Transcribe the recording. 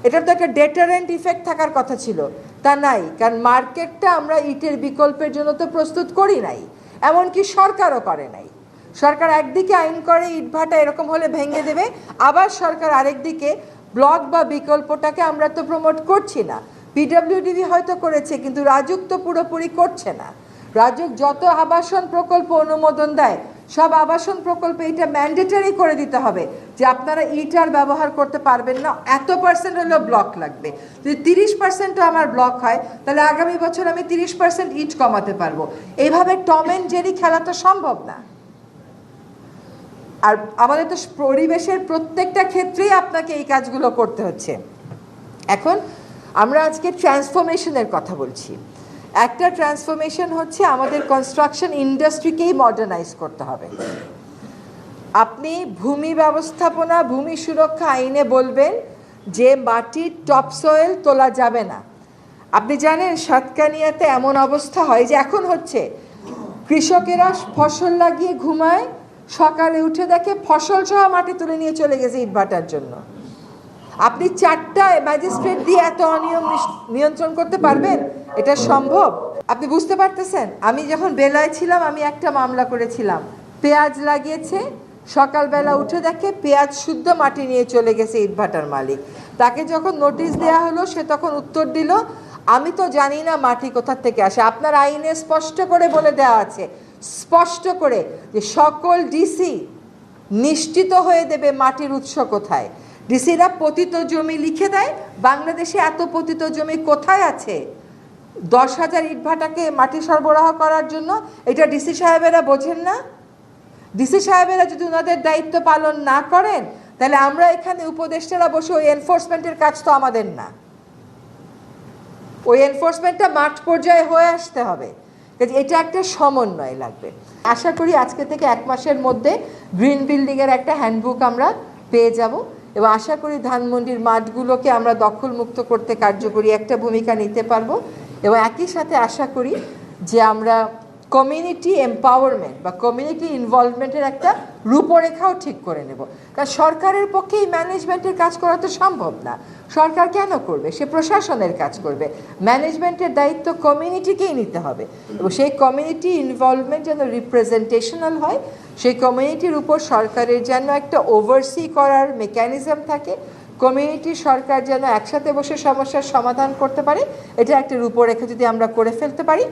এটার তো একটা ডেটারেন্ট ইফেক্ট থাকার কথা ছিল, তা নাই। কারণ মার্কেটটা আমরা ইটের বিকল্পের জন্য তো প্রস্তুত করি নাই, এমনকি সরকারও করে নাই। সরকার একদিকে আইন করে ইটভাটা এরকম হলে ভেঙে দেবে, আবার সরকার আরেকদিকে ব্লক বা বিকল্পটাকে আমরা তো প্রমোট করছি না। পিডব্লিউডিবি হয়তো করেছে, কিন্তু রাজুক তো পুরোপুরি করছে না। রাজুক যত আবাসন প্রকল্প অনুমোদন দেয়, সব আবাসন প্রকল্পে এটা ম্যান্ডেটরি করে দিতে হবে যে আপনারা ইট আর ব্যবহার করতে পারবেন না, এত % হলেও ব্লক লাগবে। যদি 30%ও আমার ব্লক হয়, তাহলে আগামী বছর আমি 30% ইট কমাতে পারবো। এইভাবে টম অ্যান্ড জেরি খেলা তো সম্ভব না। আর আমাদের তো পরিবেশের প্রত্যেকটা ক্ষেত্রেই আপনাকে এই কাজগুলো করতে হচ্ছে। এখন আমরা আজকে ট্রান্সফরমেশনের কথা বলছি। একটা ট্রান্সফরমেশন হচ্ছে আমাদের কনস্ট্রাকশন ইন্ডাস্ট্রিকেই মডার্নাইজ করতে হবে। আপনি ভূমি ব্যবস্থাপনা, ভূমি সুরক্ষা আইনে বলবেন যে মাটির টপসয়েল তোলা যাবে না। আপনি জানেন সাতকানিয়াতে এমন অবস্থা হয় যে এখন হচ্ছে, কৃষকেরা ফসল লাগিয়ে ঘুমায়, সকালে উঠে দেখে ফসল সহ মাটি তুলে নিয়ে চলে গেছে ইটভাটার জন্য। আপনি 4টা ম্যাজিস্ট্রেট দিয়ে এত অনিয়ম নিয়ন্ত্রণ করতে পারবেন? এটা সম্ভব? আপনি বুঝতে পারতেছেন? আমি যখন বেলায় ছিলাম, আমি একটা মামলা করেছিলাম। পেঁয়াজ লাগিয়েছে, সকালবেলা উঠে দেখে পেঁয়াজ শুদ্ধ মাটি নিয়ে চলে গেছে ইটভাটার মালিক। তাকে যখন নোটিশ দেওয়া হলো, সে তখন উত্তর দিল, আমি তো জানি না মাটি কোথার থেকে আসে। আপনার আইনে স্পষ্ট করে বলে দেওয়া আছে, স্পষ্ট করে, যে সকল ডিসি নিশ্চিত হয়ে দেবে মাটির উৎস কোথায়। ডিসিরা পতিত জমি লিখে দেয়। বাংলাদেশে এত পতিত জমি কোথায় আছে 10,000 ইটভাটাকে মাটি সরবরাহ করার জন্য? এটা ডিসি সাহেবেরা বোঝেন না? ডিসি সাহেবেরা যদি ওনাদের দায়িত্ব পালন না করেন, তাহলে আমরা এখানে উপদেষ্টারা বসে ওই এনফোর্সমেন্টের কাজ তো আমাদের না। ওই এনফোর্সমেন্টটা মাঠ পর্যায়ে হয়ে আসতে হবে। এটা একটা সমন্বয় লাগবে। আশা করি আজকে থেকে 1 মাসের মধ্যে গ্রিন বিল্ডিংয়ের একটা হ্যান্ডবুক আমরা পেয়ে যাব, এবং আশা করি ধানমন্ডির মাঠগুলোকে আমরা দখলমুক্ত করতে কার্যকরী একটা ভূমিকা নিতে পারবো। এবং একই সাথে আশা করি যে আমরা কমিউনিটি এম্পাওয়ারমেন্ট বা কমিউনিটি ইনভলভমেন্টের একটা রূপরেখাও ঠিক করে নেব। কারণ সরকারের পক্ষে এই ম্যানেজমেন্টের কাজ করা তো সম্ভব না। সরকার কেন করবে? সে প্রশাসনের কাজ করবে। ম্যানেজমেন্টের দায়িত্ব কমিউনিটিকেই নিতে হবে, এবং সেই কমিউনিটি ইনভলভমেন্ট যেন রিপ্রেজেন্টেশনাল হয়, সেই কমিউনিটির উপর সরকারের যেন একটা ওভারসি করার মেকানিজম থাকে, কমিউনিটি সরকার যেন একসাথে বসে সমস্যার সমাধান করতে পারে, এটা একটা রূপরেখা যদি আমরা করে ফেলতে পারি,